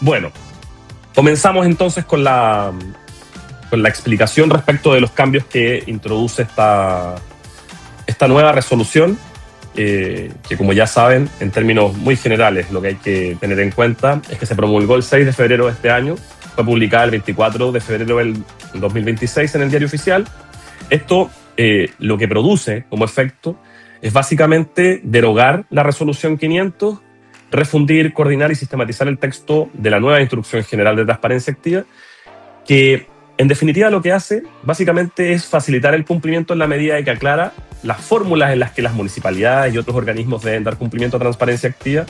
Bueno, comenzamos entonces con la explicación respecto de los cambios que introduce esta nueva resolución, que como ya saben, en términos muy generales, lo que hay que tener en cuenta es que se promulgó el 6 de febrero de este año, fue publicada el 24 de febrero del 2026 en el Diario Oficial. Esto lo que produce como efecto es básicamente derogar la resolución 500, refundir, coordinar y sistematizar el texto de la nueva Instrucción General de Transparencia Activa, que en definitiva lo que hace básicamente es facilitar el cumplimiento en la medida de que aclara las fórmulas en las que las municipalidades y otros organismos deben dar cumplimiento a transparencia activa,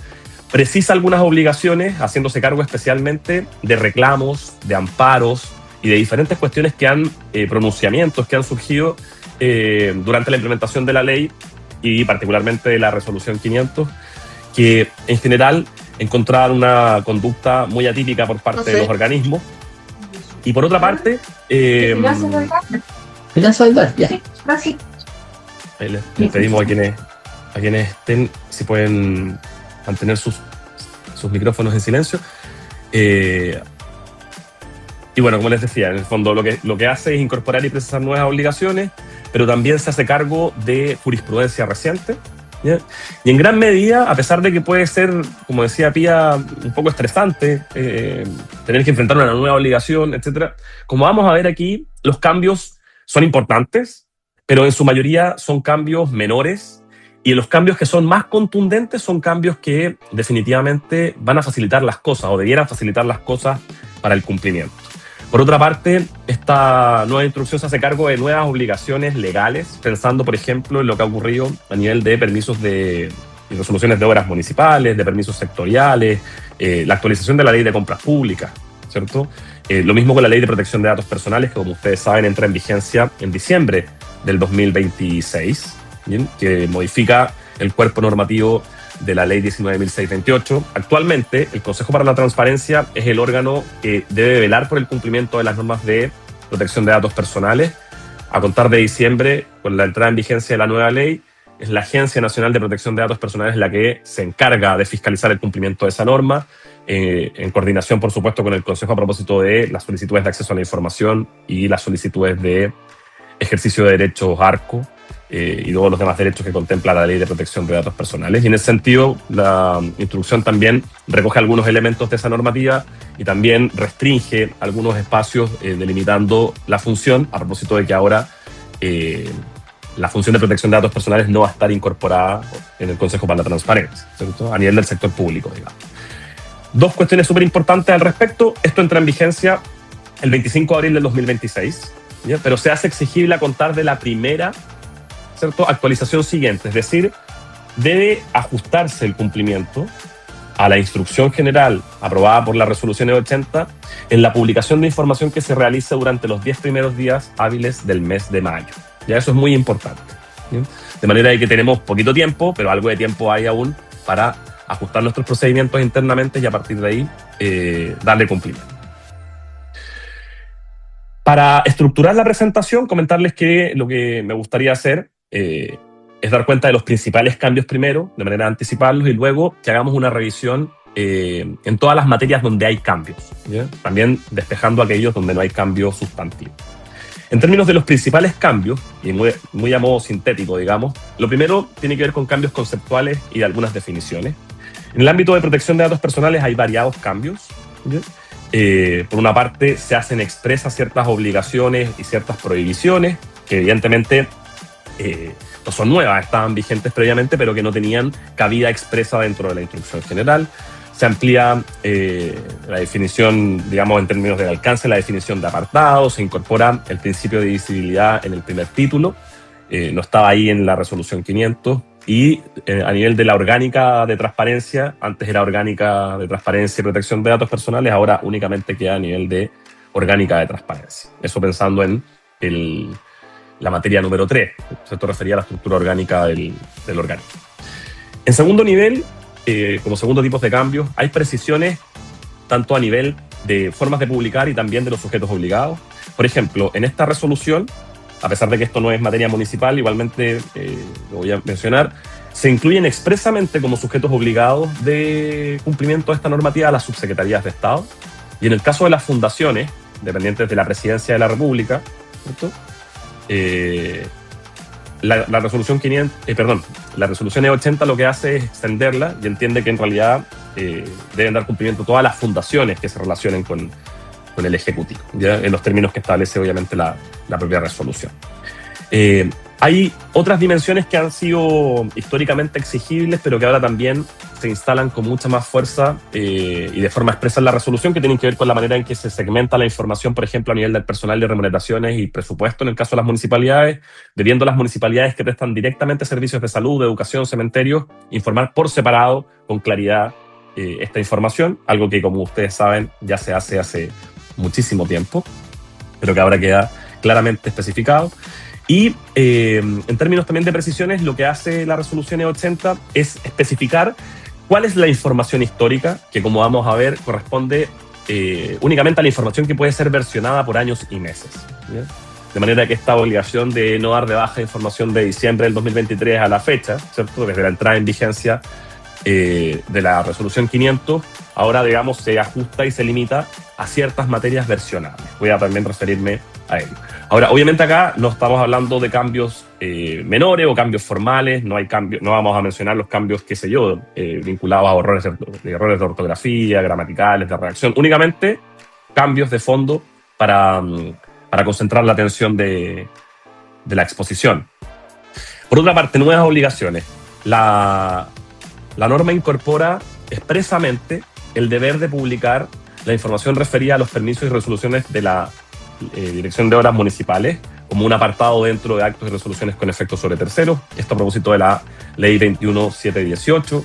precisa algunas obligaciones, haciéndose cargo especialmente de reclamos, de amparos y de diferentes cuestiones que han, pronunciamientos que han surgido durante la implementación de la ley y particularmente de la resolución 500, que en general encontraban una conducta muy atípica por parte de los organismos. Y por otra parte, les pedimos a quienes estén, si pueden mantener sus micrófonos en silencio. Y bueno, como les decía, en el fondo lo que hace es incorporar y precisar nuevas obligaciones, pero también se hace cargo de jurisprudencia reciente, ¿ya? Y en gran medida, a pesar de que puede ser, como decía Pía, un poco estresante tener que enfrentar una nueva obligación, etcétera, como vamos a ver aquí, los cambios son importantes, pero en su mayoría son cambios menores, y los cambios que son más contundentes son cambios que definitivamente van a facilitar las cosas, o debieran facilitar las cosas para el cumplimiento. Por otra parte, esta nueva instrucción se hace cargo de nuevas obligaciones legales, pensando, por ejemplo, en lo que ha ocurrido a nivel de permisos y resoluciones de obras municipales, de permisos sectoriales, la actualización de la ley de compras públicas, ¿cierto? Lo mismo con la ley de protección de datos personales, que como ustedes saben entra en vigencia en diciembre del 2026, ¿bien? Que modifica el cuerpo normativo de la ley 19.628. Actualmente, el Consejo para la Transparencia es el órgano que debe velar por el cumplimiento de las normas de protección de datos personales. A contar de diciembre, con la entrada en vigencia de la nueva ley, es la Agencia Nacional de Protección de Datos Personales la que se encarga de fiscalizar el cumplimiento de esa norma, en coordinación, por supuesto, con el Consejo a propósito de las solicitudes de acceso a la información y las solicitudes de ejercicio de derechos ARCO, y todos los demás derechos que contempla la Ley de Protección de Datos Personales. Y en ese sentido, la instrucción también recoge algunos elementos de esa normativa y también restringe algunos espacios delimitando la función, a propósito de que ahora la función de protección de datos personales no va a estar incorporada en el Consejo para la Transparencia, ¿cierto? A nivel del sector público, digamos. Dos cuestiones súper importantes al respecto. Esto entra en vigencia el 25 de abril del 2026, ¿ya? Pero se hace exigible a contar de la primera, ¿cierto?, actualización siguiente, es decir, debe ajustarse el cumplimiento a la instrucción general aprobada por la resolución 80 en la publicación de información que se realice durante los 10 primeros días hábiles del mes de mayo. Ya eso es muy importante, ¿bien? De manera de que tenemos poquito tiempo, pero algo de tiempo hay aún para ajustar nuestros procedimientos internamente y a partir de ahí darle cumplimiento. Para estructurar la presentación, comentarles que lo que me gustaría hacer es dar cuenta de los principales cambios primero, de manera de anticiparlos, y luego que hagamos una revisión en todas las materias donde hay cambios, ¿ya? También despejando aquellos donde no hay cambios sustantivos. En términos de los principales cambios, y muy a modo sintético, digamos, lo primero tiene que ver con cambios conceptuales y de algunas definiciones. En el ámbito de protección de datos personales hay variados cambios, ¿ya? Por una parte, se hacen expresas ciertas obligaciones y ciertas prohibiciones que evidentemente no son nuevas, estaban vigentes previamente, pero que no tenían cabida expresa dentro de la instrucción general. Se amplía la definición, digamos, en términos del alcance, la definición de apartados, se incorpora el principio de divisibilidad en el primer título, no estaba ahí en la resolución 500, y a nivel de la orgánica de transparencia, antes era orgánica de transparencia y protección de datos personales, ahora únicamente queda a nivel de orgánica de transparencia. Eso pensando en la materia número 3, esto refería a la estructura orgánica del organismo. En segundo nivel, como segundo tipo de cambios, hay precisiones tanto a nivel de formas de publicar y también de los sujetos obligados. Por ejemplo, en esta resolución, a pesar de que esto no es materia municipal, igualmente lo voy a mencionar, se incluyen expresamente como sujetos obligados de cumplimiento de esta normativa a las subsecretarías de Estado. Y en el caso de las fundaciones, dependientes de la Presidencia de la República, ¿cierto? La resolución 500, la resolución E80 lo que hace es extenderla y entiende que en realidad deben dar cumplimiento a todas las fundaciones que se relacionen con el Ejecutivo, ¿ya? En los términos que establece obviamente la propia resolución. Hay otras dimensiones que han sido históricamente exigibles, pero que ahora también se instalan con mucha más fuerza y de forma expresa en la resolución, que tienen que ver con la manera en que se segmenta la información, por ejemplo, a nivel del personal de remuneraciones y presupuesto en el caso de las municipalidades, debiendo las municipalidades que prestan directamente servicios de salud, de educación, cementerios, informar por separado, con claridad, esta información, algo que, como ustedes saben, ya se hace muchísimo tiempo, pero que ahora queda claramente especificado. Y en términos también de precisiones, lo que hace la resolución E80 es especificar cuál es la información histórica, que como vamos a ver corresponde únicamente a la información que puede ser versionada por años y meses, ¿ya? De manera que esta obligación de no dar de baja información de diciembre del 2023 a la fecha, ¿cierto? Desde la entrada en vigencia de la resolución 500, ahora, digamos, se ajusta y se limita a ciertas materias versionables. Voy a también referirme a ello. Ahora, obviamente acá no estamos hablando de cambios menores o cambios formales, no vamos a mencionar los cambios, qué sé yo, vinculados a errores de ortografía, gramaticales, de redacción, únicamente cambios de fondo para concentrar la atención de la exposición. Por otra parte, nuevas obligaciones. La norma incorpora expresamente el deber de publicar la información referida a los permisos y resoluciones de la Dirección de Obras Municipales como un apartado dentro de actos y resoluciones con efecto sobre terceros. Esto a propósito de la Ley 21.718.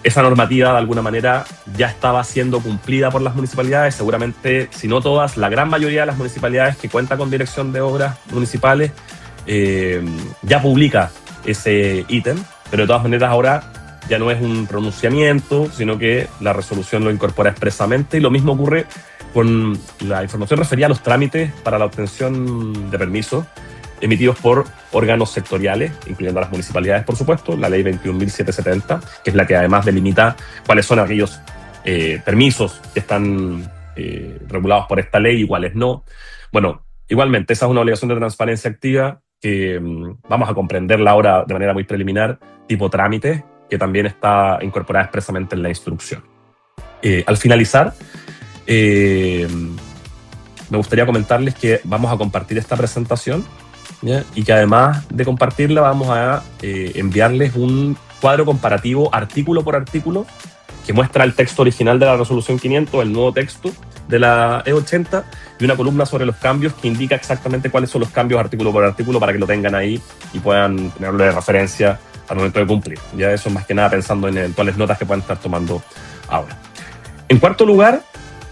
Esa normativa, de alguna manera, ya estaba siendo cumplida por las municipalidades. Seguramente, si no todas, la gran mayoría de las municipalidades que cuentan con Dirección de Obras Municipales ya publica ese ítem, pero de todas maneras ahora ya no es un pronunciamiento, sino que la resolución lo incorpora expresamente, y lo mismo ocurre con la información referida a los trámites para la obtención de permisos emitidos por órganos sectoriales, incluyendo a las municipalidades, por supuesto, la Ley 21.770, que es la que además delimita cuáles son aquellos permisos que están regulados por esta ley y cuáles no. Bueno, igualmente, esa es una obligación de transparencia activa que vamos a comprenderla ahora de manera muy preliminar, tipo trámite, que también está incorporada expresamente en la instrucción. Al finalizar, me gustaría comentarles que vamos a compartir esta presentación, ¿ya? Y que además de compartirla vamos a enviarles un cuadro comparativo artículo por artículo que muestra el texto original de la resolución 500, el nuevo texto de la E80, y una columna sobre los cambios que indica exactamente cuáles son los cambios artículo por artículo para que lo tengan ahí y puedan tenerlo de referencia al momento de cumplir. Ya eso más que nada pensando en eventuales notas que puedan estar tomando ahora. En cuarto lugar,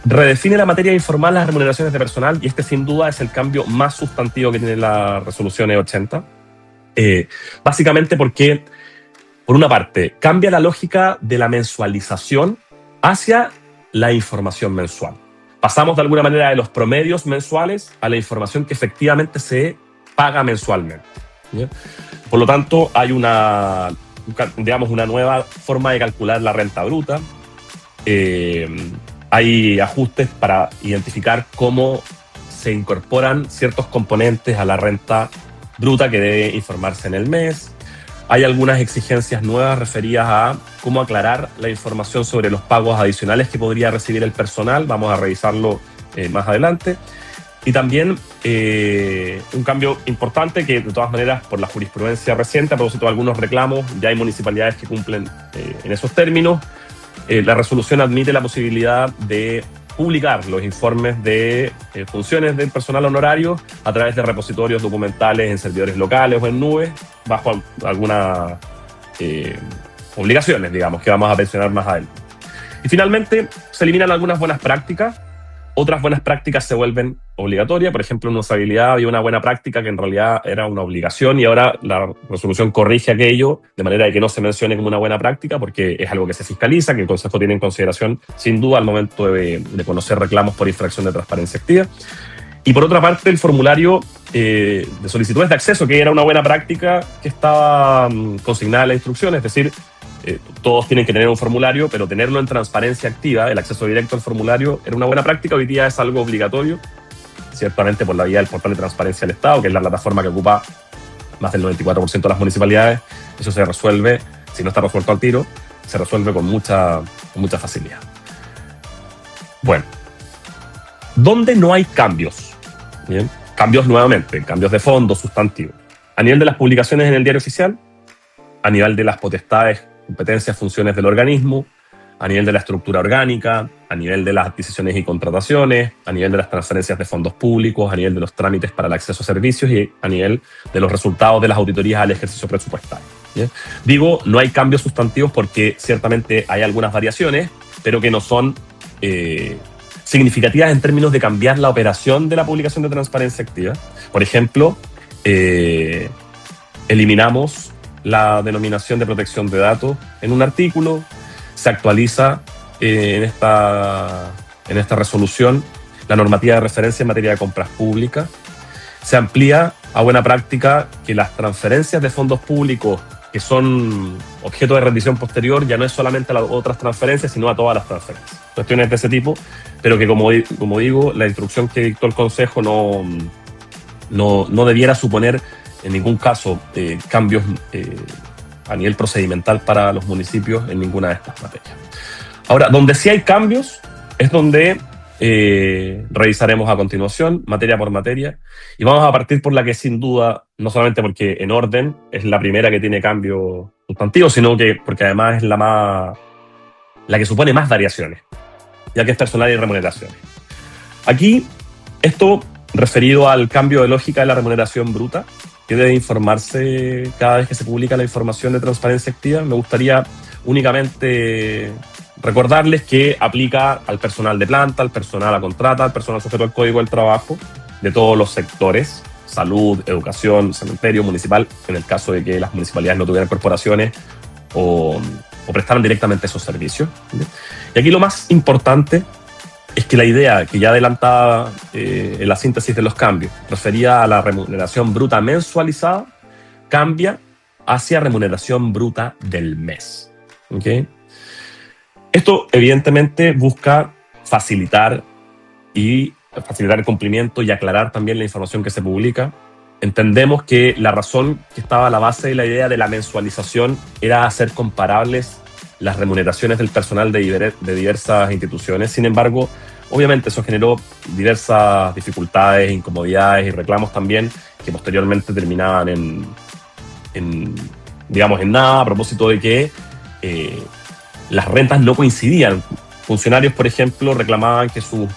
redefine la materia informal, las remuneraciones de personal, y este sin duda es el cambio más sustantivo que tiene la resolución E80. Básicamente porque, por una parte, cambia la lógica de la mensualización hacia la información mensual. Pasamos de alguna manera de los promedios mensuales a la información que efectivamente se paga mensualmente, ¿ya? Por lo tanto, hay una nueva forma de calcular la renta bruta. Hay ajustes para identificar cómo se incorporan ciertos componentes a la renta bruta que debe informarse en el mes. Hay algunas exigencias nuevas referidas a cómo aclarar la información sobre los pagos adicionales que podría recibir el personal. Vamos a revisarlo más adelante. Y también un cambio importante que, de todas maneras, por la jurisprudencia reciente, a propósito de algunos reclamos, ya hay municipalidades que cumplen en esos términos. La resolución admite la posibilidad de publicar los informes de funciones del personal honorario a través de repositorios documentales en servidores locales o en nubes, bajo algunas obligaciones, digamos, que vamos a mencionar más adelante. Y finalmente, se eliminan algunas buenas prácticas. Otras buenas prácticas se vuelven obligatorias. Por ejemplo, en usabilidad había una buena práctica que en realidad era una obligación, y ahora la resolución corrige aquello de manera de que no se mencione como una buena práctica, porque es algo que se fiscaliza, que el Consejo tiene en consideración sin duda al momento de conocer reclamos por infracción de transparencia activa. Y por otra parte, el formulario de solicitudes de acceso, que era una buena práctica que estaba consignada en la instrucción, es decir, todos tienen que tener un formulario, pero tenerlo en transparencia activa, el acceso directo al formulario, era una buena práctica. Hoy día es algo obligatorio, ciertamente por la vía del portal de transparencia del Estado, que es la plataforma que ocupa más del 94% de las municipalidades. Eso se resuelve, si no está resuelto al tiro, se resuelve con mucha facilidad. Bueno, ¿dónde no hay cambios? Bien, cambios nuevamente, cambios de fondo, sustantivos. A nivel de las publicaciones en el diario oficial, a nivel de las potestades, competencias, funciones del organismo, a nivel de la estructura orgánica, a nivel de las adquisiciones y contrataciones, a nivel de las transferencias de fondos públicos, a nivel de los trámites para el acceso a servicios y a nivel de los resultados de las auditorías al ejercicio presupuestario. ¿Bien? Digo, no hay cambios sustantivos porque ciertamente hay algunas variaciones, pero que no son significativas en términos de cambiar la operación de la publicación de transparencia activa. Por ejemplo, eliminamos la denominación de protección de datos en un artículo, se actualiza en esta resolución la normativa de referencia en materia de compras públicas, se amplía a buena práctica que las transferencias de fondos públicos que son objeto de rendición posterior ya no es solamente a las otras transferencias, sino a todas las transferencias. Cuestiones de ese tipo, pero que como digo, la instrucción que dictó el Consejo no debiera suponer en ningún caso cambios a nivel procedimental para los municipios en ninguna de estas materias. Ahora, donde sí hay cambios es donde revisaremos a continuación, materia por materia, y vamos a partir por la que sin duda, no solamente porque en orden es la primera que tiene cambio sustantivo, sino que porque además es la que supone más variaciones, ya que es personal y remuneraciones. Aquí, esto referido al cambio de lógica de la remuneración bruta, que debe informarse cada vez que se publica la información de transparencia activa. Me gustaría únicamente recordarles que aplica al personal de planta, al personal a contrata, al personal sujeto al Código del Trabajo, de todos los sectores, salud, educación, cementerio, municipal, en el caso de que las municipalidades no tuvieran corporaciones o prestaran directamente esos servicios. Y aquí lo más importante es que la idea que ya adelantaba en la síntesis de los cambios, refería a la remuneración bruta mensualizada, cambia hacia remuneración bruta del mes. ¿Okay? Esto evidentemente busca facilitar el cumplimiento y aclarar también la información que se publica. Entendemos que la razón que estaba a la base de la idea de la mensualización era hacer comparables las remuneraciones del personal de diversas instituciones. Sin embargo, obviamente eso generó diversas dificultades, incomodidades y reclamos también que posteriormente terminaban en nada, a propósito de que las rentas no coincidían. Funcionarios, por ejemplo, reclamaban que sus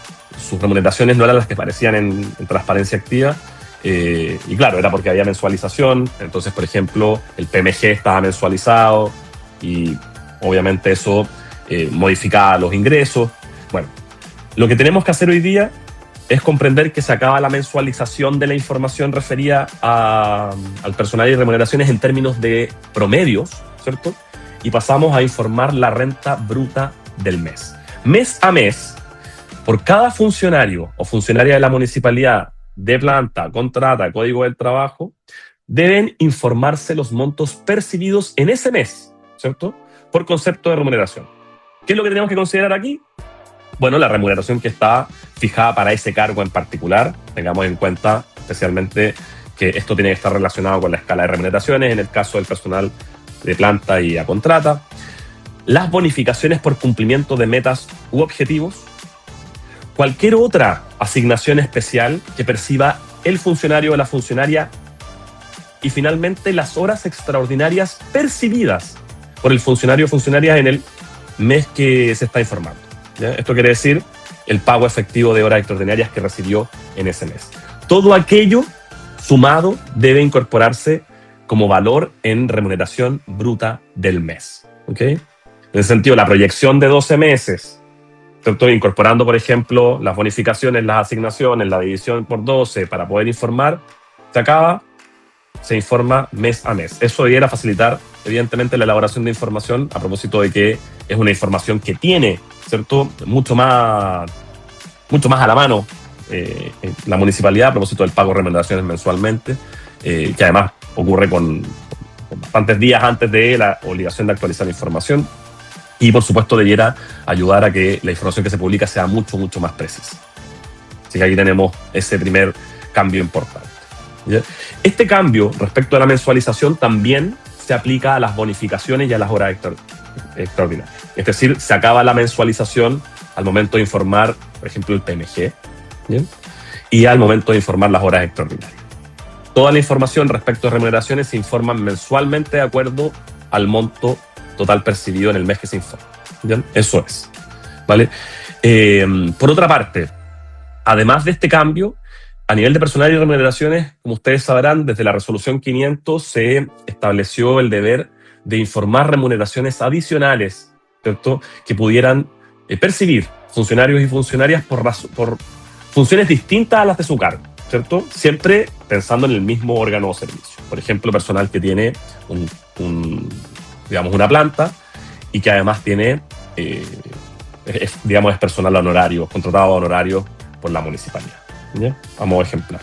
remuneraciones no eran las que aparecían en transparencia activa. Y claro, era porque había mensualización. Entonces, por ejemplo, el PMG estaba mensualizado y obviamente eso modificaba los ingresos. Bueno, lo que tenemos que hacer hoy día es comprender que se acaba la mensualización de la información referida al personal y remuneraciones en términos de promedios, ¿cierto? Y pasamos a informar la renta bruta del mes. Mes a mes, por cada funcionario o funcionaria de la municipalidad de planta, contrata, Código del Trabajo, deben informarse los montos percibidos en ese mes, ¿cierto? Por concepto de remuneración. ¿Qué es lo que tenemos que considerar aquí? Bueno, la remuneración que está fijada para ese cargo en particular. Tengamos en cuenta especialmente que esto tiene que estar relacionado con la escala de remuneraciones, en el caso del personal de planta y a contrata. Las bonificaciones por cumplimiento de metas u objetivos. Cualquier otra asignación especial que perciba el funcionario o la funcionaria. Y finalmente, las horas extraordinarias percibidas por el funcionario o funcionaria en el mes que se está informando. ¿Ya? Esto quiere decir el pago efectivo de horas extraordinarias que recibió en ese mes. Todo aquello sumado debe incorporarse como valor en remuneración bruta del mes. ¿Okay? En ese sentido, la proyección de 12 meses, ¿cierto? Incorporando, por ejemplo, las bonificaciones, las asignaciones, la división por 12 para poder informar, se informa mes a mes. Eso debiera facilitar, evidentemente, la elaboración de información a propósito de que es una información que tiene, ¿cierto?, mucho más a la mano la municipalidad a propósito del pago de remuneraciones mensualmente, que además ocurre con bastantes días antes de la obligación de actualizar la información, y por supuesto debiera ayudar a que la información que se publica sea mucho, mucho más precisa. Así que aquí tenemos ese primer cambio importante. ¿Ya? Este cambio respecto a la mensualización también se aplica a las bonificaciones y a las horas extraordinarias. Es decir, se acaba la mensualización al momento de informar, por ejemplo, el PMG, ¿bien? Y al momento de informar las horas extraordinarias. Toda la información respecto a remuneraciones se informa mensualmente de acuerdo al monto total percibido en el mes que se informa. ¿Bien? Eso es. ¿Vale? Por otra parte, además de este cambio, a nivel de personal y remuneraciones, como ustedes sabrán, desde la resolución 500 se estableció el deber de informar remuneraciones adicionales, ¿cierto?, que pudieran percibir funcionarios y funcionarias por funciones distintas a las de su cargo, ¿cierto? Siempre pensando en el mismo órgano o servicio. Por ejemplo, personal que tiene digamos, una planta y que además tiene, digamos, es personal honorario, contratado a honorario por la municipalidad. ¿Ya? A modo ejemplar.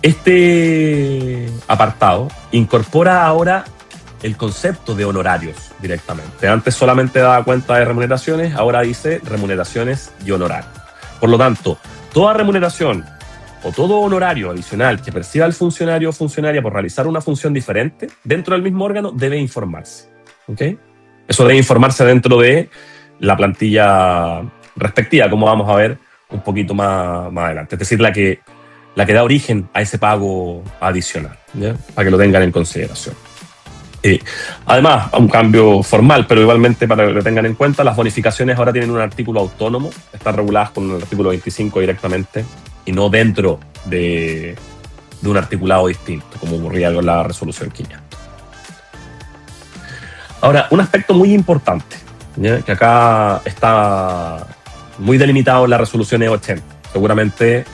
Este apartado incorpora ahora el concepto de honorarios directamente. Antes solamente daba cuenta de remuneraciones, ahora dice remuneraciones y honorarios. Por lo tanto, toda remuneración o todo honorario adicional que perciba el funcionario o funcionaria por realizar una función diferente dentro del mismo órgano debe informarse. ¿Okay? Eso debe informarse dentro de la plantilla respectiva, como vamos a ver un poquito más adelante. Es decir, la que da origen a ese pago adicional, ¿ya? Para que lo tengan en consideración. Además, un cambio formal, pero igualmente para que lo tengan en cuenta, las bonificaciones ahora tienen un artículo autónomo, están reguladas con el artículo 25 directamente y no dentro de un articulado distinto, como ocurría con la resolución 500. Ahora, un aspecto muy importante, ¿ya?, que acá está muy delimitado en la resolución E80. Seguramente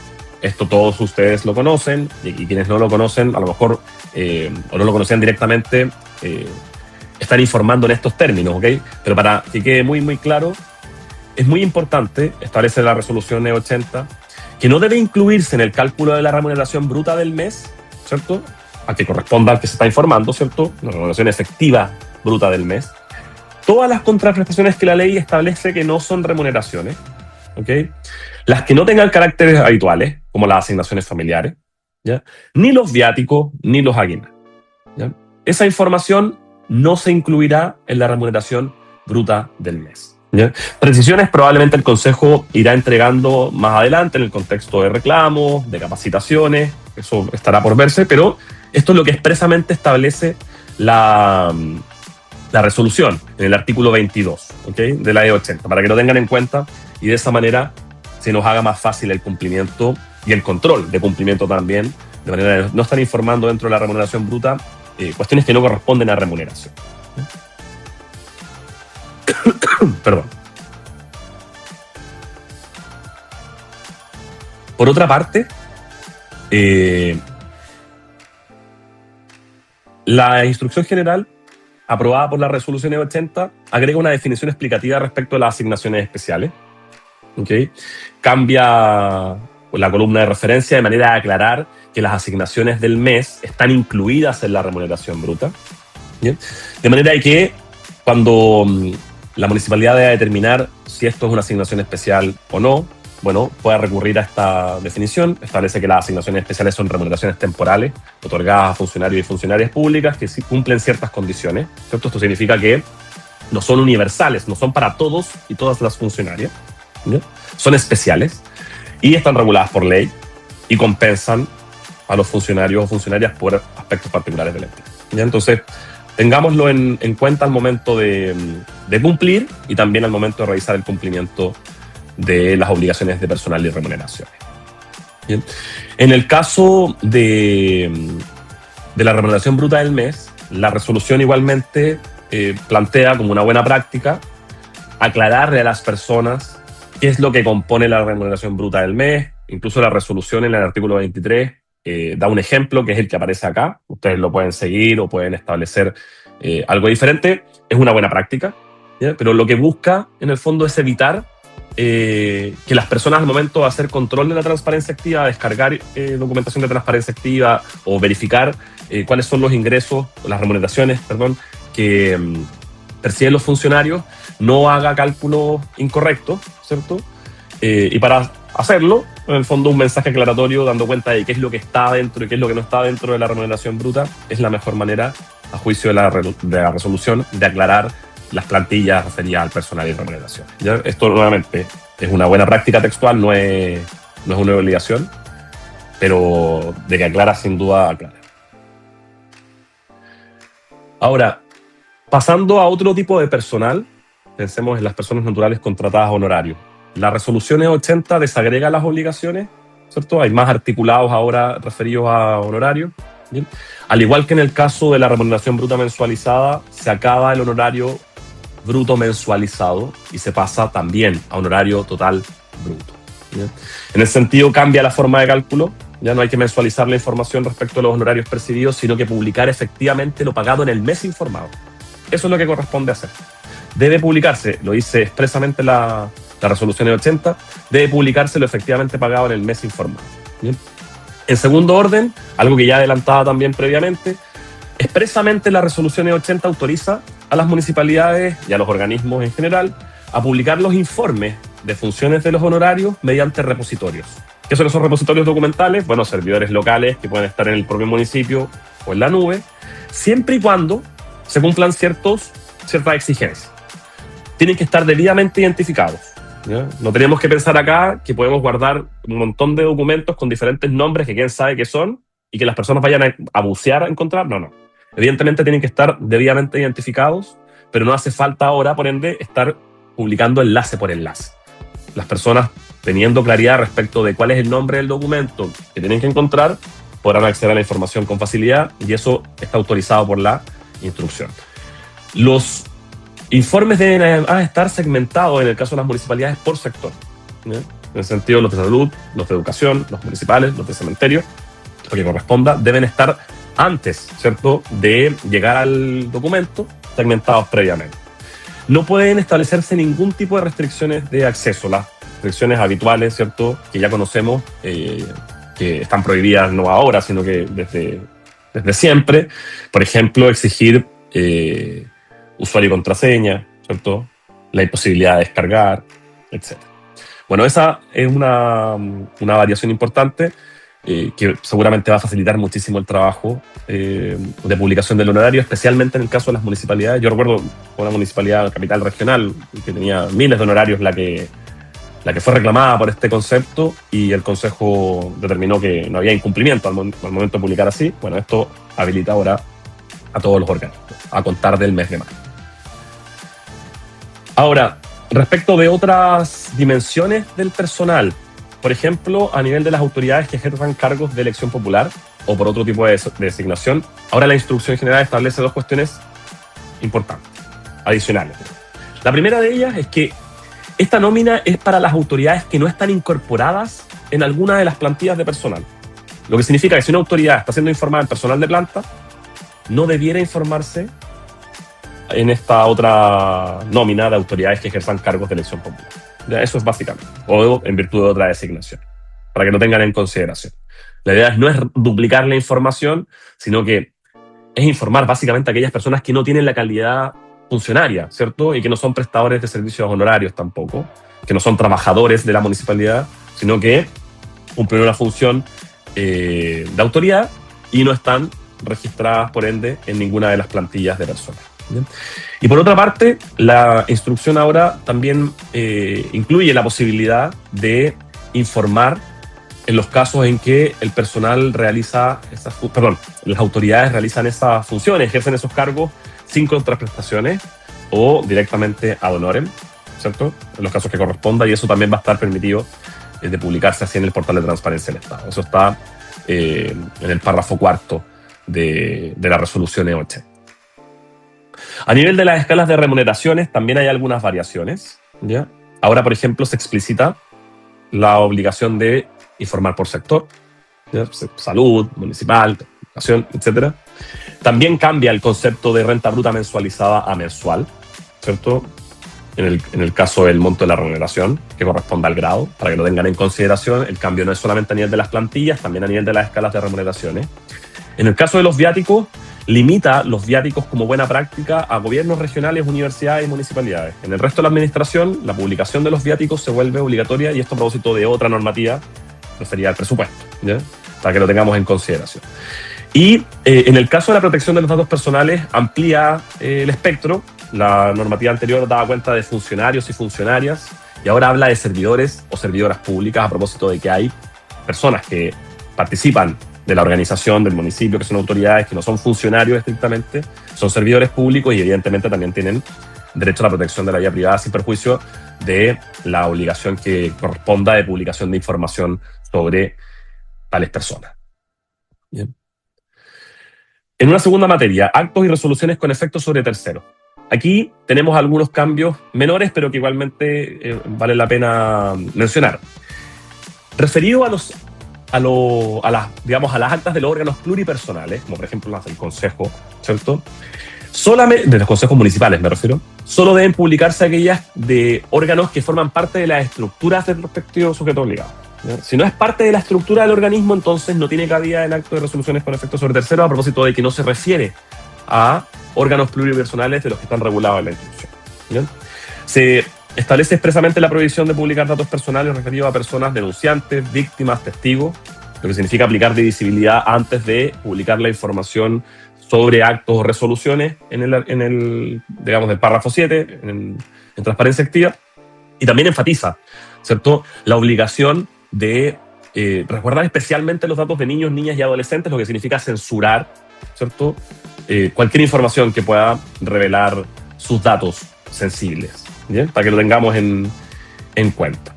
esto todos ustedes lo conocen, y quienes no lo conocen, a lo mejor, o no lo conocían directamente, están informando en estos términos, ¿ok? Pero para que quede muy, muy claro, es muy importante, establece la resolución E80, que no debe incluirse en el cálculo de la remuneración bruta del mes, ¿cierto?, a que corresponda al que se está informando, ¿cierto?, la remuneración efectiva bruta del mes, todas las contraprestaciones que la ley establece que no son remuneraciones, ¿okay?, las que no tengan caracteres habituales, como las asignaciones familiares, ¿ya?, ni los viáticos, ni los aguinaldos, ¿ya? Esa información no se incluirá en la remuneración bruta del mes, ¿ya? Precisiones probablemente el Consejo irá entregando más adelante en el contexto de reclamos, de capacitaciones, eso estará por verse, pero esto es lo que expresamente establece la resolución en el artículo 22, ¿okay?, de la E80, para que lo tengan en cuenta y de esa manera se nos haga más fácil el cumplimiento y el control de cumplimiento también, de manera de no estar informando dentro de la remuneración bruta cuestiones que no corresponden a remuneración. Perdón. Por otra parte, la instrucción general aprobada por la resolución E80 agrega una definición explicativa respecto a las asignaciones especiales. ¿Okay? Cambia la columna de referencia de manera a aclarar que las asignaciones del mes están incluidas en la remuneración bruta. ¿Bien? De manera que cuando la municipalidad debe determinar si esto es una asignación especial o no, bueno, puede recurrir a esta definición. Establece que las asignaciones especiales son remuneraciones temporales otorgadas a funcionarios y funcionarias públicas que sí cumplen ciertas condiciones, ¿cierto? Esto significa que no son universales, no son para todos y todas las funcionarias, ¿ya? Son especiales y están reguladas por ley y compensan a los funcionarios o funcionarias por aspectos particulares del ente, ¿ya? Entonces, tengámoslo en cuenta al momento de cumplir y también al momento de revisar el cumplimiento de las obligaciones de personal y remuneraciones. Bien. En el caso de la remuneración bruta del mes, la resolución igualmente plantea como una buena práctica aclararle a las personas qué es lo que compone la remuneración bruta del mes. Incluso la resolución en el artículo 23 da un ejemplo que es el que aparece acá. Ustedes lo pueden seguir o pueden establecer algo diferente. Es una buena práctica, ¿ya? Pero lo que busca en el fondo es evitar que las personas al momento de hacer control de la transparencia activa, descargar documentación de transparencia activa o verificar cuáles son los ingresos, las remuneraciones, perdón, que perciben los funcionarios, no haga cálculos incorrectos, ¿cierto? Y para hacerlo, en el fondo, un mensaje aclaratorio dando cuenta de qué es lo que está dentro y qué es lo que no está dentro de la remuneración bruta es la mejor manera, a juicio de la resolución, de aclarar las plantillas referidas al personal y remuneración. ¿Ya? Esto, nuevamente, es una buena práctica textual, no es una obligación, pero de que aclara, sin duda, aclara. Ahora, pasando a otro tipo de personal, pensemos en las personas naturales contratadas a honorario. La resolución E80 desagrega las obligaciones, ¿cierto? Hay más articulados ahora referidos a honorario. ¿Bien? Al igual que en el caso de la remuneración bruta mensualizada, se acaba el honorario bruto mensualizado y se pasa también a honorario total bruto. ¿Bien? En ese sentido, cambia la forma de cálculo. Ya no hay que mensualizar la información respecto a los honorarios percibidos, sino que publicar efectivamente lo pagado en el mes informado. Eso es lo que corresponde hacer. Debe publicarse, lo dice expresamente la resolución E80, debe publicarse lo efectivamente pagado en el mes informado. ¿Bien? En segundo orden, algo que ya adelantaba también previamente, expresamente la resolución E80 autoriza a las municipalidades y a los organismos en general a publicar los informes de funciones de los honorarios mediante repositorios. ¿Qué son esos repositorios documentales? Bueno, servidores locales que pueden estar en el propio municipio o en la nube, siempre y cuando se cumplan ciertas exigencias. Tienen que estar debidamente identificados. ¿Ya? No tenemos que pensar acá que podemos guardar un montón de documentos con diferentes nombres que quién sabe qué son y que las personas vayan a bucear a encontrar. No. Evidentemente tienen que estar debidamente identificados, pero no hace falta ahora, por ende, estar publicando enlace por enlace. Las personas, teniendo claridad respecto de cuál es el nombre del documento que tienen que encontrar, podrán acceder a la información con facilidad y eso está autorizado por la instrucción. Los informes deben estar segmentados, en el caso de las municipalidades, por sector. ¿Ya? En el sentido, los de salud, los de educación, los municipales, los de cementerio, lo que corresponda, deben estar antes, ¿cierto?, de llegar al documento, segmentados previamente. No pueden establecerse ningún tipo de restricciones de acceso. Las restricciones habituales, ¿cierto?, que ya conocemos, que están prohibidas no ahora, sino que desde siempre. Por ejemplo, exigir usuario y contraseña, ¿cierto?, la imposibilidad de descargar, etc. Bueno, esa es una variación importante que seguramente va a facilitar muchísimo el trabajo de publicación del honorario, especialmente en el caso de las municipalidades. Yo recuerdo una municipalidad capital regional que tenía miles de honorarios, la que fue reclamada por este concepto y el Consejo determinó que no había incumplimiento al momento de publicar así. Bueno, esto habilita ahora a todos los organismos a contar del mes de mayo. Ahora, respecto de otras dimensiones del personal, por ejemplo, a nivel de las autoridades que ejerzan cargos de elección popular o por otro tipo de designación, ahora la instrucción general establece dos cuestiones importantes, adicionales. La primera de ellas es que esta nómina es para las autoridades que no están incorporadas en alguna de las plantillas de personal. Lo que significa que si una autoridad está siendo informada en personal de planta, no debiera informarse en esta otra nómina de autoridades que ejerzan cargos de elección popular. ¿Ya? Eso es básicamente, o en virtud de otra designación, para que lo tengan en consideración. La idea no es duplicar la información, sino que es informar básicamente a aquellas personas que no tienen la calidad funcionaria, ¿cierto? Y que no son prestadores de servicios honorarios tampoco, que no son trabajadores de la municipalidad, sino que cumplen una función de autoridad y no están registradas, por ende, en ninguna de las plantillas de personal. ¿Bien? Y por otra parte, la instrucción ahora también incluye la posibilidad de informar en los casos en que el personal realiza las autoridades realizan esas funciones, ejercen esos cargos sin contraprestaciones o directamente ad honorem, ¿cierto? En los casos que corresponda, y eso también va a estar permitido de publicarse así en el portal de transparencia del Estado. Eso está en el párrafo cuarto de la resolución E80. A nivel de las escalas de remuneraciones también hay algunas variaciones, ¿ya? Ahora, por ejemplo, se explicita la obligación de informar por sector, ¿ya? Salud, municipal, educación, etc. También cambia el concepto de renta bruta mensualizada a mensual, ¿cierto? en el caso del monto de la remuneración, que corresponde al grado, para que lo tengan en consideración. El cambio no es solamente a nivel de las plantillas, también a nivel de las escalas de remuneraciones. En el caso de los viáticos, limita los viáticos como buena práctica a gobiernos regionales, universidades y municipalidades. En el resto de la administración, la publicación de los viáticos se vuelve obligatoria, y esto a propósito de otra normativa referida al presupuesto, ¿ya? Para que lo tengamos en consideración. Y en el caso de la protección de los datos personales, amplía el espectro. La normativa anterior daba cuenta de funcionarios y funcionarias, y ahora habla de servidores o servidoras públicas, a propósito de que hay personas que participan de la organización, del municipio, que son autoridades, que no son funcionarios estrictamente, son servidores públicos, y evidentemente también tienen derecho a la protección de la vida privada, sin perjuicio de la obligación que corresponda de publicación de información sobre tales personas. Bien. En una segunda materia, actos y resoluciones con efectos sobre terceros. Aquí tenemos algunos cambios menores, pero que igualmente vale la pena mencionar. Referido a las actas de los órganos pluripersonales, como por ejemplo las del Consejo, ¿cierto? Solamente, de los consejos municipales me refiero, solo deben publicarse aquellas de órganos que forman parte de las estructuras del respectivo sujeto obligado, ¿ya? Si no es parte de la estructura del organismo, entonces no tiene cabida en actos de resoluciones con efectos sobre terceros, a propósito de que no se refiere a órganos pluripersonales de los que están regulados en la instrucción, ¿ya? Se establece expresamente la prohibición de publicar datos personales referidos a personas denunciantes, víctimas, testigos, lo que significa aplicar divisibilidad antes de publicar la información sobre actos o resoluciones en el digamos, del párrafo 7, en transparencia activa. Y también enfatiza, ¿cierto?, la obligación de resguardar especialmente los datos de niños, niñas y adolescentes, lo que significa censurar, ¿cierto?, cualquier información que pueda revelar sus datos sensibles, ¿bien? Para que lo tengamos en cuenta.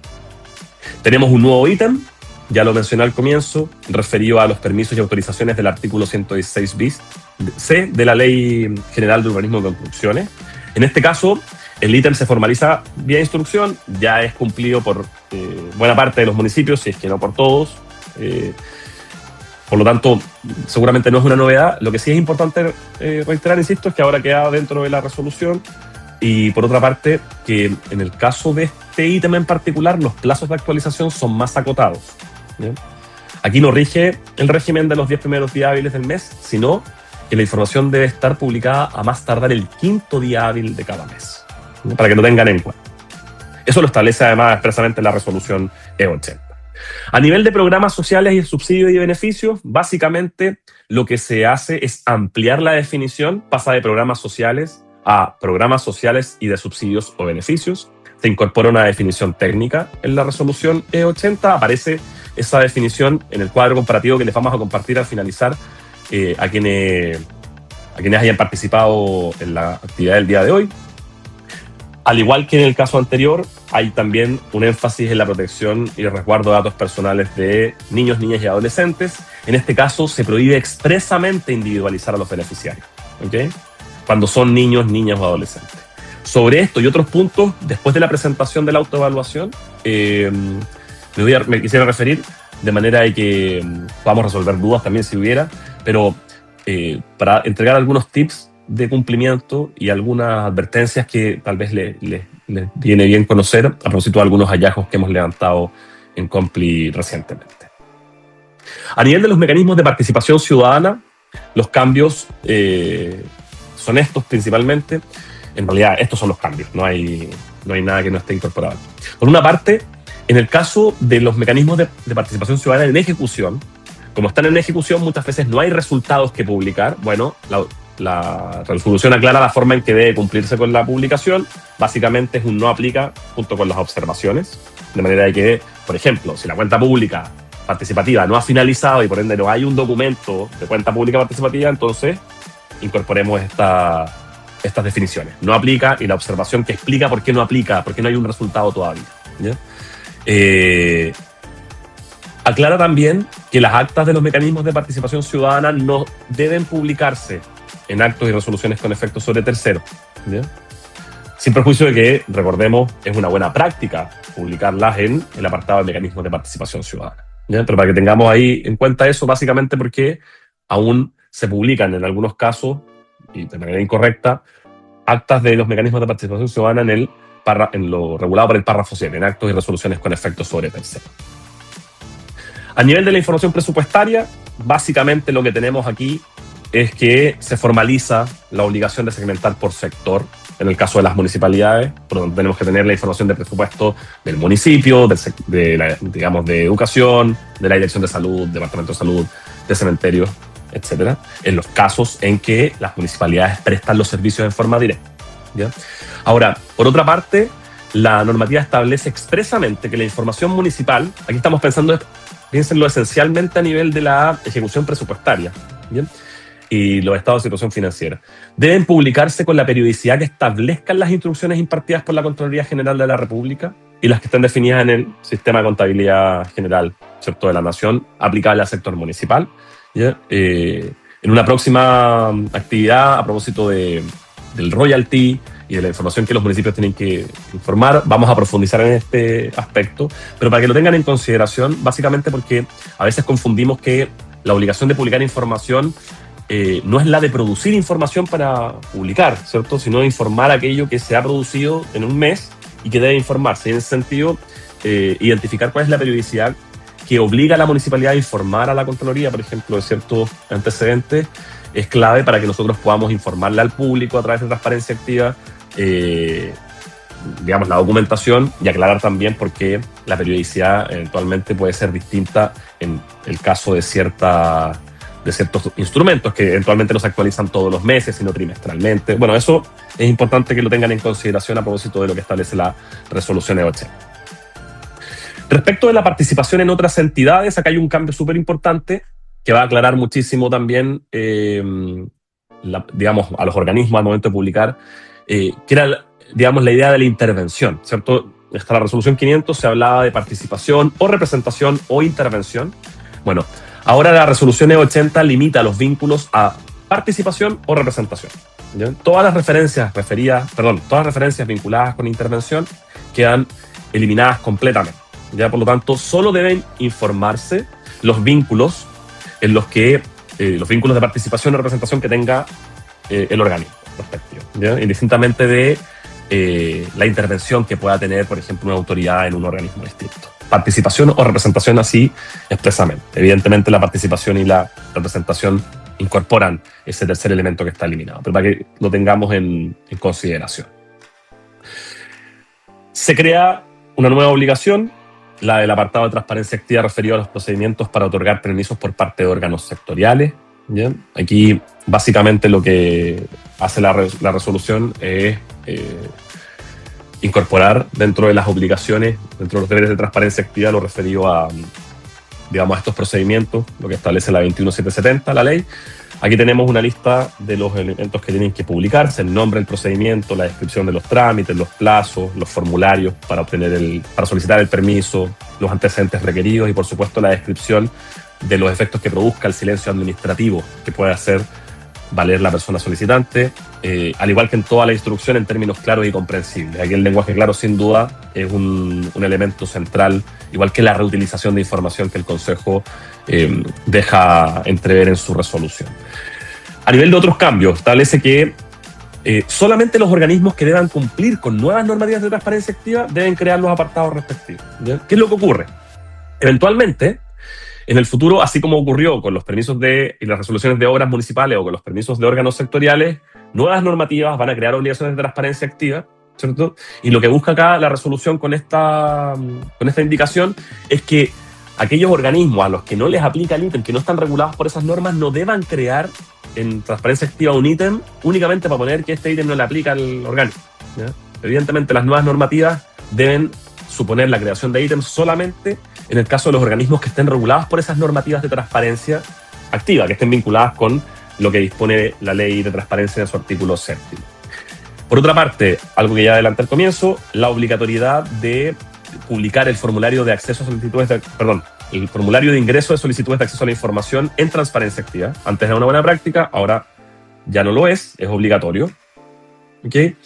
Tenemos un nuevo ítem, ya lo mencioné al comienzo, referido a los permisos y autorizaciones del artículo 116 bis C de la Ley General de Urbanismo y Construcciones. En este caso, el ítem se formaliza vía instrucción, ya es cumplido por buena parte de los municipios, si es que no por todos. Por lo tanto, seguramente no es una novedad. Lo que sí es importante reiterar, insisto, es que ahora queda dentro de la resolución. Y por otra parte, que en el caso de este ítem en particular, los plazos de actualización son más acotados, ¿bien? Aquí no rige el régimen de los 10 primeros días hábiles del mes, sino que la información debe estar publicada a más tardar el 5º día hábil de cada mes, ¿no?, para que lo tengan en cuenta. Eso lo establece además expresamente la resolución E80. A nivel de programas sociales y subsidios y beneficios, básicamente lo que se hace es ampliar la definición, pasa de programas sociales a programas sociales y de subsidios o beneficios. Se incorpora una definición técnica en la resolución E80, aparece esa definición en el cuadro comparativo que les vamos a compartir al finalizar a quienes hayan participado en la actividad del día de hoy. Al igual que en el caso anterior, hay también un énfasis en la protección y el resguardo de datos personales de niños, niñas y adolescentes. En este caso, se prohíbe expresamente individualizar a los beneficiarios, ¿ok?, cuando son niños, niñas o adolescentes. Sobre esto y otros puntos, después de la presentación de la autoevaluación, me quisiera referir de manera de que podamos resolver dudas también si hubiera, pero para entregar algunos tips de cumplimiento y algunas advertencias que tal vez les viene bien conocer a propósito de algunos hallazgos que hemos levantado en Compli recientemente. A nivel de los mecanismos de participación ciudadana, los cambios son estos principalmente. En realidad, estos son los cambios, no hay nada que no esté incorporado. Por una parte, en el caso de los mecanismos de participación ciudadana en ejecución, como están en ejecución, muchas veces no hay resultados que publicar. Bueno, la resolución aclara la forma en que debe cumplirse con la publicación. Básicamente es un no aplica junto con las observaciones, de manera de que, por ejemplo, si la cuenta pública participativa no ha finalizado y por ende no hay un documento de cuenta pública participativa, entonces incorporemos estas definiciones. No aplica, y la observación que explica por qué no aplica, por qué no hay un resultado todavía, ¿ya? Aclara también que las actas de los mecanismos de participación ciudadana no deben publicarse en actos y resoluciones con efectos sobre terceros, ¿ya?, sin perjuicio de que, recordemos, es una buena práctica publicarlas en el apartado de mecanismos de participación ciudadana, ¿ya? Pero para que tengamos ahí en cuenta eso, básicamente porque aún se publican en algunos casos, y de manera incorrecta, actas de los mecanismos de participación ciudadana en el en lo regulado por el párrafo 7, en actos y resoluciones con efectos sobre terceros. A nivel de la información presupuestaria, básicamente lo que tenemos aquí es que se formaliza la obligación de segmentar por sector. En el caso de las municipalidades, por donde tenemos que tener la información de presupuesto del municipio, de educación, de la dirección de salud, departamento de salud, de cementerios, etcétera, en los casos en que las municipalidades prestan los servicios en forma directa, ¿ya? Ahora, por otra parte, la normativa establece expresamente que la información municipal, aquí estamos pensando, piénsenlo esencialmente a nivel de la ejecución presupuestaria, ¿bien? Y los estados de situación financiera, deben publicarse con la periodicidad que establezcan las instrucciones impartidas por la Contraloría General de la República y las que estén definidas en el Sistema de Contabilidad General, ¿cierto?, de la Nación, aplicable al sector municipal, ¿ya? En una próxima actividad, a propósito del royalty y de la información que los municipios tienen que informar, vamos a profundizar en este aspecto, pero para que lo tengan en consideración, básicamente porque a veces confundimos que la obligación de publicar información no es la de producir información para publicar, ¿cierto?, sino de informar aquello que se ha producido en un mes y que debe informarse. Y en ese sentido, identificar cuál es la periodicidad que obliga a la municipalidad a informar a la Contraloría, por ejemplo, de ciertos antecedentes, es clave para que nosotros podamos informarle al público a través de transparencia activa, digamos, la documentación, y aclarar también por qué la periodicidad eventualmente puede ser distinta en el caso de ciertos instrumentos que eventualmente no se actualizan todos los meses, sino trimestralmente. Bueno, eso es importante que lo tengan en consideración a propósito de lo que establece la resolución E80. Respecto de la participación en otras entidades, acá hay un cambio súper importante que va a aclarar muchísimo también, digamos, a los organismos al momento de publicar, que era, digamos, la idea de la intervención, ¿cierto? Hasta la resolución 500 se hablaba de participación o representación o intervención. Bueno, ahora la resolución E80 limita los vínculos a participación o representación, ¿ya? Todas las referencias vinculadas con intervención quedan eliminadas completamente, ¿ya? Por lo tanto, solo deben informarse los vínculos en los que los vínculos de participación o representación que tenga el organismo respectivo, ¿ya? Indistintamente de la intervención que pueda tener, por ejemplo, una autoridad en un organismo distinto. Participación o representación así expresamente. Evidentemente la participación y la representación incorporan ese tercer elemento que está eliminado, pero para que lo tengamos en consideración. Se crea una nueva obligación, la del apartado de transparencia activa referido a los procedimientos para otorgar permisos por parte de órganos sectoriales, ¿ya? Aquí básicamente lo que hace la resolución es incorporar dentro de las obligaciones, dentro de los deberes de transparencia activa, lo referido a, digamos, a estos procedimientos, lo que establece la 21770, la ley. Aquí tenemos una lista de los elementos que tienen que publicarse: el nombre del procedimiento, la descripción de los trámites, los plazos, los formularios para solicitar el permiso, los antecedentes requeridos y, por supuesto, la descripción de los efectos que produzca el silencio administrativo que puede hacer valer la persona solicitante, al igual que en toda la instrucción, en términos claros y comprensibles. Aquí el lenguaje claro, sin duda, es un elemento central, igual que la reutilización de información que el Consejo deja entrever en su resolución. A nivel de otros cambios, establece que solamente los organismos que deban cumplir con nuevas normativas de transparencia activa deben crear los apartados respectivos, ¿ya? ¿Qué es lo que ocurre? Eventualmente, en el futuro, así como ocurrió con los permisos y las resoluciones de obras municipales o con los permisos de órganos sectoriales, nuevas normativas van a crear obligaciones de transparencia activa, ¿cierto? Y lo que busca acá la resolución con esta indicación es que aquellos organismos a los que no les aplica el ítem, que no están regulados por esas normas, no deban crear en transparencia activa un ítem únicamente para poner que este ítem no le aplica al organismo, ¿ya? Evidentemente, las nuevas normativas deben suponer la creación de ítems solamente en el caso de los organismos que estén regulados por esas normativas de transparencia activa, que estén vinculadas con lo que dispone la ley de transparencia en su artículo 7. Por otra parte, algo que ya adelanté al comienzo, la obligatoriedad de publicar el formulario de acceso a solicitudes el formulario de ingreso de solicitudes de acceso a la información en transparencia activa. Antes era una buena práctica, ahora ya no lo es obligatorio. ¿Okay?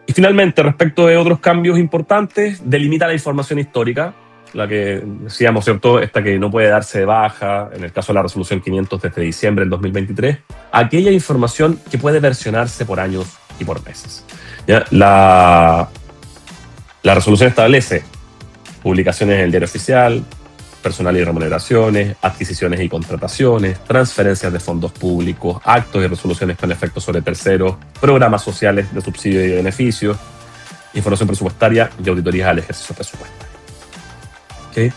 Y finalmente, respecto de otros cambios importantes, delimita la información histórica, la que decíamos, ¿cierto? Esta que no puede darse de baja, en el caso de la resolución 500 desde diciembre del 2023, aquella información que puede versionarse por años y por meses. ¿Ya? La resolución establece publicaciones en el diario oficial, personal y remuneraciones, adquisiciones y contrataciones, transferencias de fondos públicos, actos y resoluciones con efecto sobre terceros, programas sociales de subsidio y beneficios, información presupuestaria y auditorías al ejercicio presupuestario. ¿Okay?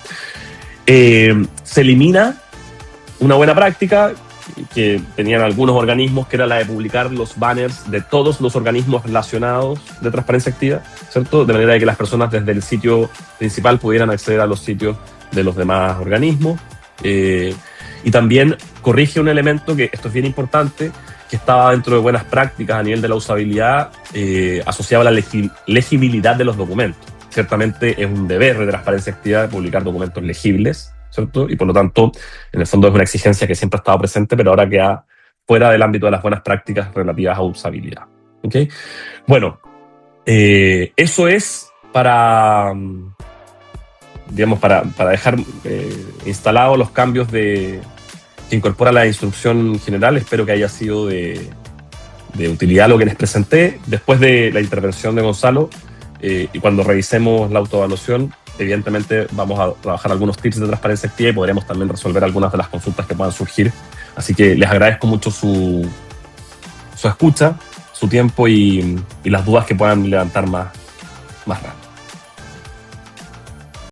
Se elimina una buena práctica que tenían algunos organismos, que era la de publicar los banners de todos los organismos relacionados de transparencia activa, ¿cierto? De manera que las personas desde el sitio principal pudieran acceder a los sitios de los demás organismos. Y también corrige un elemento, que esto es bien importante, que estaba dentro de buenas prácticas a nivel de la usabilidad, asociado a la legibilidad de los documentos. Ciertamente es un deber de transparencia activa publicar documentos legibles, ¿cierto? Y por lo tanto, en el fondo es una exigencia que siempre ha estado presente, pero ahora queda fuera del ámbito de las buenas prácticas relativas a usabilidad. ¿Okay? Bueno, eso es para, digamos, para dejar instalados los cambios que incorpora la instrucción general. Espero que haya sido de utilidad lo que les presenté. Después de la intervención de Gonzalo, y cuando revisemos la autoevaluación, evidentemente vamos a trabajar algunos tips de transparencia activa y podremos también resolver algunas de las consultas que puedan surgir. Así que les agradezco mucho su escucha, su tiempo y las dudas que puedan levantar más rápido.